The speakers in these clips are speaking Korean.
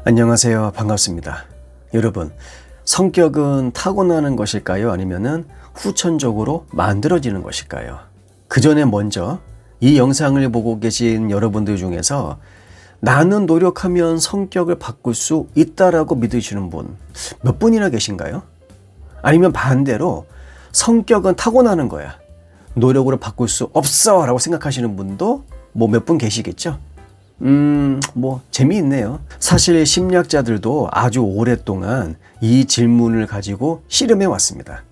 안녕하세요. 반갑습니다. 여러분, 성격은 타고나는 것일까요? 아니면은 후천적으로 만들어지는 것일까요? 그 전에 먼저 이 영상을 보고 계신 여러분들 중에서 나는 노력하면 성격을 바꿀 수 있다라고 믿으시는 분 몇 분이나 계신가요? 아니면 반대로 성격은 타고나는 거야, 노력으로 바꿀 수 없어 라고 생각하시는 분도 몇 분 계시겠죠? 재미있네요. 사실 심리학자들도 아주 오랫동안 이 질문을 가지고 씨름해 왔습니다.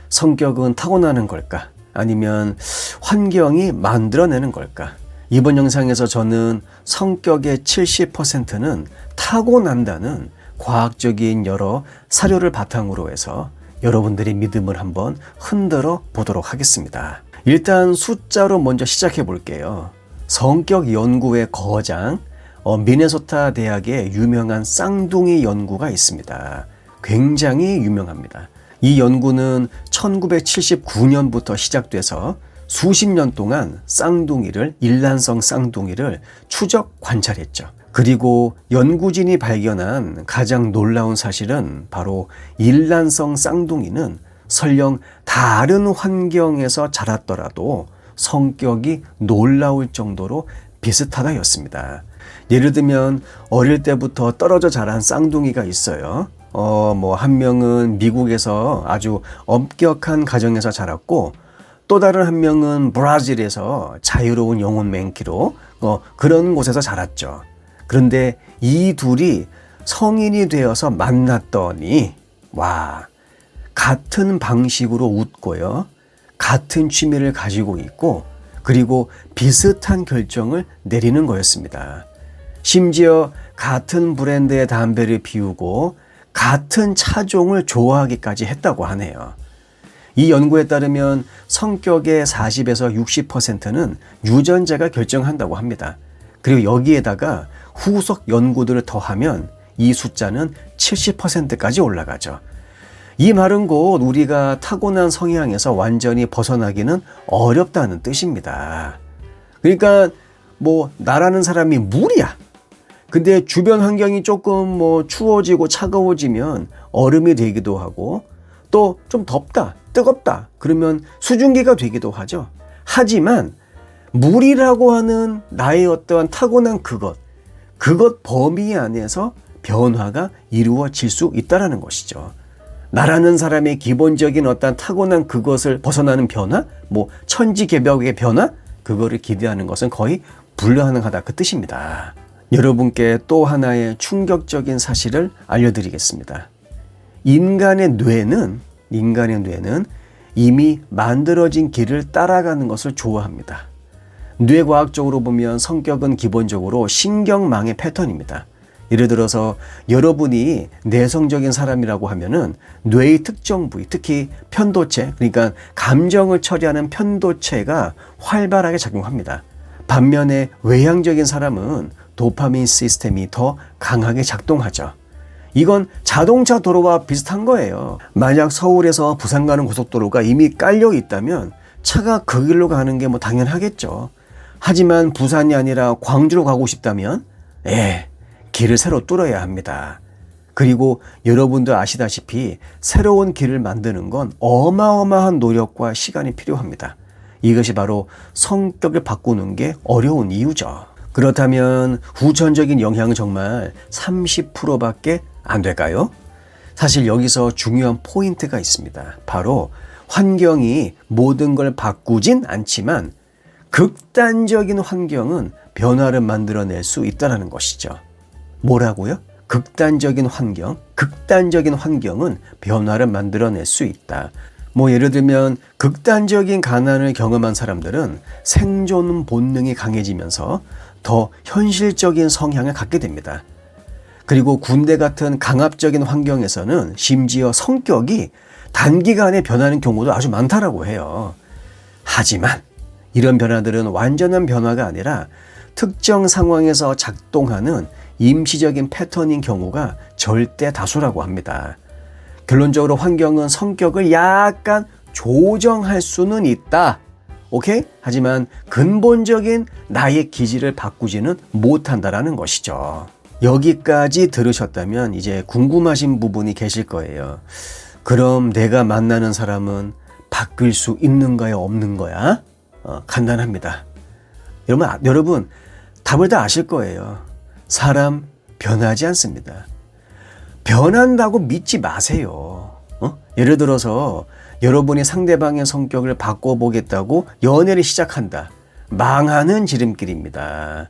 성격은 타고나는 걸까? 아니면 환경이 만들어내는 걸까? 이번 영상에서 저는 성격의 70%는 타고난다는 과학적인 여러 사료를 바탕으로 해서 여러분들의 믿음을 한번 흔들어 보도록 하겠습니다. 일단 숫자로 먼저 시작해 볼게요. 성격 연구의 거장, 미네소타 대학의 유명한 쌍둥이 연구가 있습니다. 굉장히 유명합니다. 이 연구는 1979년부터 시작돼서 수십 년 동안 일란성 쌍둥이를 추적 관찰했죠. 그리고 연구진이 발견한 가장 놀라운 사실은 바로 일란성 쌍둥이는 설령 다른 환경에서 자랐더라도 성격이 놀라울 정도로 비슷하다였습니다. 예를 들면 어릴 때부터 떨어져 자란 쌍둥이가 있어요. 한 명은 미국에서 아주 엄격한 가정에서 자랐고, 또 다른 한 명은 브라질에서 자유로운 영혼 맨키로 그런 곳에서 자랐죠. 그런데 이 둘이 성인이 되어서 만났더니 같은 방식으로 웃고요, 같은 취미를 가지고 있고, 그리고 비슷한 결정을 내리는 거였습니다. 심지어 같은 브랜드의 담배를 피우고 같은 차종을 좋아하기까지 했다고 하네요. 이 연구에 따르면 성격의 40에서 60%는 유전자가 결정한다고 합니다. 그리고 여기에다가 후속 연구들을 더하면 이 숫자는 70%까지 올라가죠. 이 말은 곧 우리가 타고난 성향에서 완전히 벗어나기는 어렵다는 뜻입니다. 그러니까 나라는 사람이 물이야. 근데 주변 환경이 조금 추워지고 차가워지면 얼음이 되기도 하고, 또 좀 덥다, 뜨겁다 그러면 수증기가 되기도 하죠. 하지만 물이라고 하는 나의 어떠한 타고난 그것 범위 안에서 변화가 이루어질 수 있다는 것이죠. 나라는 사람의 기본적인 어떤 타고난 그것을 벗어나는 변화, 천지개벽의 변화, 그거를 기대하는 것은 거의 불가능하다, 그 뜻입니다. 여러분께 또 하나의 충격적인 사실을 알려드리겠습니다. 인간의 뇌는 이미 만들어진 길을 따라가는 것을 좋아합니다. 뇌과학적으로 보면 성격은 기본적으로 신경망의 패턴입니다. 예를 들어서 여러분이 내성적인 사람이라고 하면은 뇌의 특정 부위, 특히 편도체, 그러니까 감정을 처리하는 편도체가 활발하게 작용합니다. 반면에 외향적인 사람은 도파민 시스템이 더 강하게 작동하죠. 이건 자동차 도로와 비슷한 거예요. 만약 서울에서 부산 가는 고속도로가 이미 깔려 있다면 차가 그 길로 가는 게 당연하겠죠. 하지만 부산이 아니라 광주로 가고 싶다면 길을 새로 뚫어야 합니다. 그리고 여러분도 아시다시피 새로운 길을 만드는 건 어마어마한 노력과 시간이 필요합니다. 이것이 바로 성격을 바꾸는 게 어려운 이유죠. 그렇다면 후천적인 영향은 정말 30%밖에 안 될까요? 사실 여기서 중요한 포인트가 있습니다. 바로 환경이 모든 걸 바꾸진 않지만 극단적인 환경은 변화를 만들어낼 수 있다는 것이죠. 뭐라고요? 극단적인 환경은 변화를 만들어낼 수 있다. 예를 들면 극단적인 가난을 경험한 사람들은 생존 본능이 강해지면서 더 현실적인 성향을 갖게 됩니다. 그리고 군대 같은 강압적인 환경에서는 심지어 성격이 단기간에 변하는 경우도 아주 많다라고 해요. 하지만 이런 변화들은 완전한 변화가 아니라 특정 상황에서 작동하는 임시적인 패턴인 경우가 절대 다수라고 합니다. 결론적으로 환경은 성격을 약간 조정할 수는 있다. 오케이? 하지만 근본적인 나의 기질을 바꾸지는 못한다라는 것이죠. 여기까지 들으셨다면 이제 궁금하신 부분이 계실 거예요. 그럼 내가 만나는 사람은 바뀔 수 있는 거야, 없는 거야? 간단합니다. 여러분, 답을 다 아실 거예요. 사람 변하지 않습니다. 변한다고 믿지 마세요. 예를 들어서 여러분이 상대방의 성격을 바꿔보겠다고 연애를 시작한다. 망하는 지름길입니다.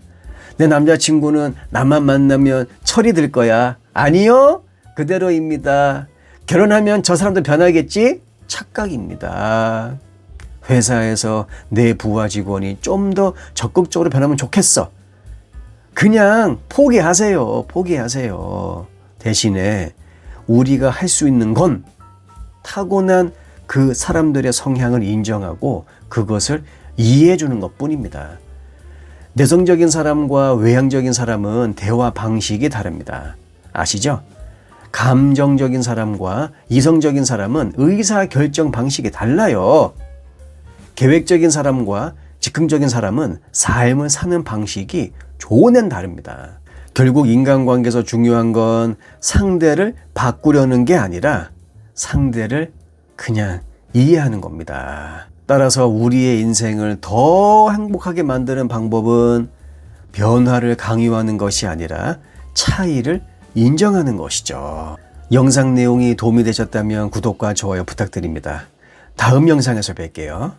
내 남자친구는 나만 만나면 철이 들 거야. 아니요, 그대로입니다. 결혼하면 저 사람도 변하겠지? 착각입니다. 회사에서 내 부하 직원이 좀 더 적극적으로 변하면 좋겠어. 그냥 포기하세요. 대신에 우리가 할 수 있는 건 타고난 그 사람들의 성향을 인정하고 그것을 이해해 주는 것뿐입니다. 내성적인 사람과 외향적인 사람은 대화 방식이 다릅니다. 아시죠? 감정적인 사람과 이성적인 사람은 의사결정 방식이 달라요. 계획적인 사람과 즉흥적인 사람은 삶을 사는 방식이 조금 다릅니다. 결국 인간관계에서 중요한 건 상대를 바꾸려는 게 아니라 상대를 그냥 이해하는 겁니다. 따라서 우리의 인생을 더 행복하게 만드는 방법은 변화를 강요하는 것이 아니라 차이를 인정하는 것이죠. 영상 내용이 도움이 되셨다면 구독과 좋아요 부탁드립니다. 다음 영상에서 뵐게요.